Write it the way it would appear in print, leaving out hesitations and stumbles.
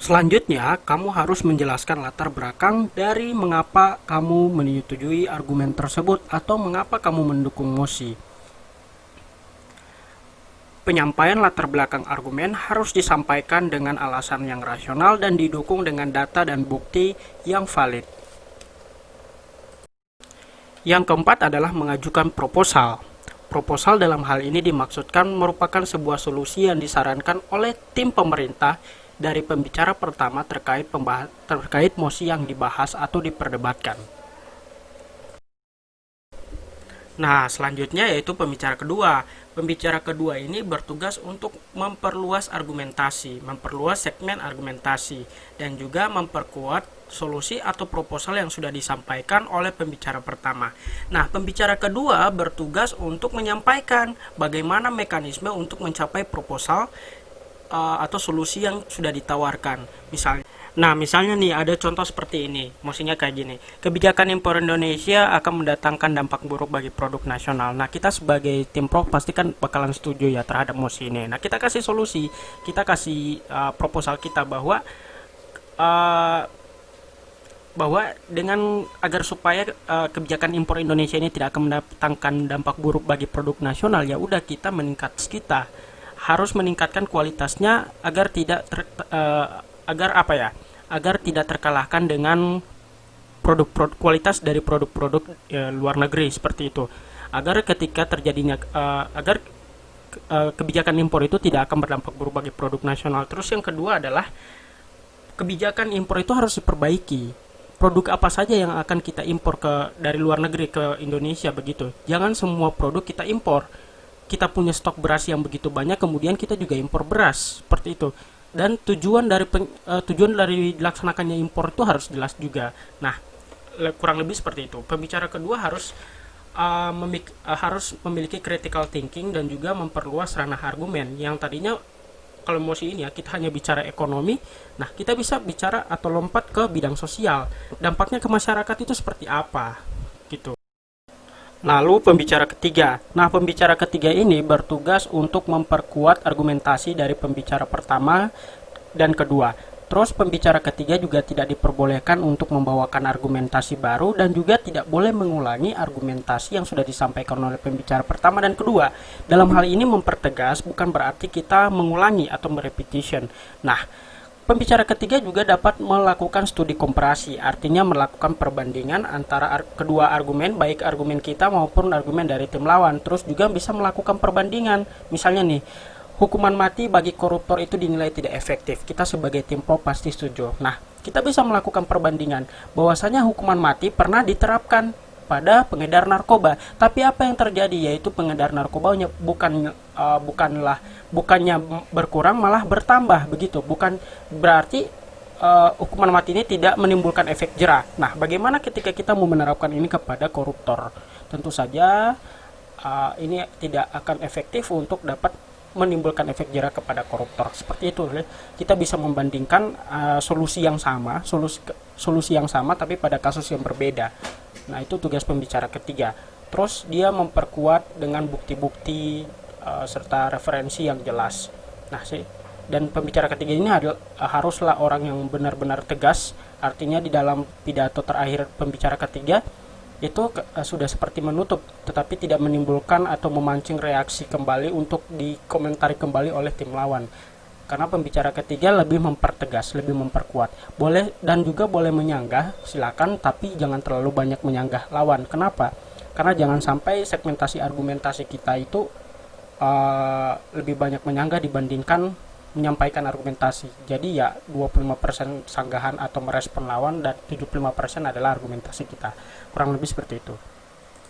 Selanjutnya, kamu harus menjelaskan latar belakang dari mengapa kamu menyetujui argumen tersebut atau mengapa kamu mendukung mosi. Penyampaian latar belakang argumen harus disampaikan dengan alasan yang rasional dan didukung dengan data dan bukti yang valid. Yang keempat adalah mengajukan proposal. Proposal dalam hal ini dimaksudkan merupakan sebuah solusi yang disarankan oleh tim pemerintah dari pembicara pertama terkait mosi yang dibahas atau diperdebatkan. Nah, selanjutnya yaitu pembicara kedua. Pembicara kedua ini bertugas untuk memperluas argumentasi, memperluas segmen argumentasi, dan juga memperkuat solusi atau proposal yang sudah disampaikan oleh pembicara pertama. Nah, pembicara kedua bertugas untuk menyampaikan bagaimana mekanisme untuk mencapai proposal atau solusi yang sudah ditawarkan. Misalnya nih ada contoh seperti ini, maksudnya kayak gini. Kebijakan impor Indonesia akan mendatangkan dampak buruk bagi produk nasional. Nah, kita sebagai tim pro pasti kan bakalan setuju ya terhadap mosi ini. Nah, kita kasih solusi, kita kasih proposal kita uh, bahwa dengan agar supaya kebijakan impor Indonesia ini tidak akan mendatangkan dampak buruk bagi produk nasional, ya udah kita harus meningkatkan kualitasnya agar agar tidak terkalahkan dengan kualitas dari produk-produk luar negeri seperti itu. Agar ketika terjadinya kebijakan impor itu tidak akan berdampak buruk bagi produk nasional. Terus yang kedua adalah kebijakan impor itu harus diperbaiki. Produk apa saja yang akan kita impor dari luar negeri ke Indonesia begitu. Jangan semua produk kita impor. Kita punya stok beras yang begitu banyak, kemudian kita juga impor beras seperti itu. Dan tujuan dari dilaksanakannya impor itu harus jelas juga. Nah, kurang lebih seperti itu. Pembicara kedua harus memiliki critical thinking dan juga memperluas ranah argumen. Yang tadinya kalau mosi ini ya kita hanya bicara ekonomi, nah kita bisa bicara atau lompat ke bidang sosial. Dampaknya ke masyarakat itu seperti apa gitu. Lalu pembicara ketiga. Nah, pembicara ketiga ini bertugas untuk memperkuat argumentasi dari pembicara pertama dan kedua. Terus pembicara ketiga juga tidak diperbolehkan untuk membawakan argumentasi baru dan juga tidak boleh mengulangi argumentasi yang sudah disampaikan oleh pembicara pertama dan kedua. Dalam hal ini mempertegas bukan berarti kita mengulangi atau merepetition. Nah, pembicara ketiga juga dapat melakukan studi komparasi, artinya melakukan perbandingan antara kedua argumen, baik argumen kita maupun argumen dari tim lawan. Terus juga bisa melakukan perbandingan. Misalnya nih, hukuman mati bagi koruptor itu dinilai tidak efektif. Kita sebagai tim pro pasti setuju. Nah, kita bisa melakukan perbandingan bahwasanya hukuman mati pernah diterapkan pada pengedar narkoba. Tapi apa yang terjadi yaitu pengedar narkobanya bukannya berkurang malah bertambah begitu. Bukan berarti hukuman mati ini tidak menimbulkan efek jera. Nah, bagaimana ketika kita mau menerapkan ini kepada koruptor? Tentu saja ini tidak akan efektif untuk dapat menimbulkan efek jera kepada koruptor. Seperti itu, kita bisa membandingkan solusi yang sama tapi pada kasus yang berbeda. Nah, itu tugas pembicara ketiga. Terus dia memperkuat dengan bukti-bukti serta referensi yang jelas. Nah, dan pembicara ketiga ini haruslah orang yang benar-benar tegas. Artinya di dalam pidato terakhir pembicara ketiga itu sudah seperti menutup, tetapi tidak menimbulkan atau memancing reaksi kembali untuk dikomentari kembali oleh tim lawan. Karena pembicara ketiga lebih mempertegas, lebih memperkuat. Boleh dan juga boleh menyanggah, silakan, tapi jangan terlalu banyak menyanggah lawan. Kenapa? Karena jangan sampai segmentasi argumentasi kita itu lebih banyak menyanggah dibandingkan menyampaikan argumentasi. Jadi ya 25% sanggahan atau merespon lawan dan 75% adalah argumentasi kita. Kurang lebih seperti itu.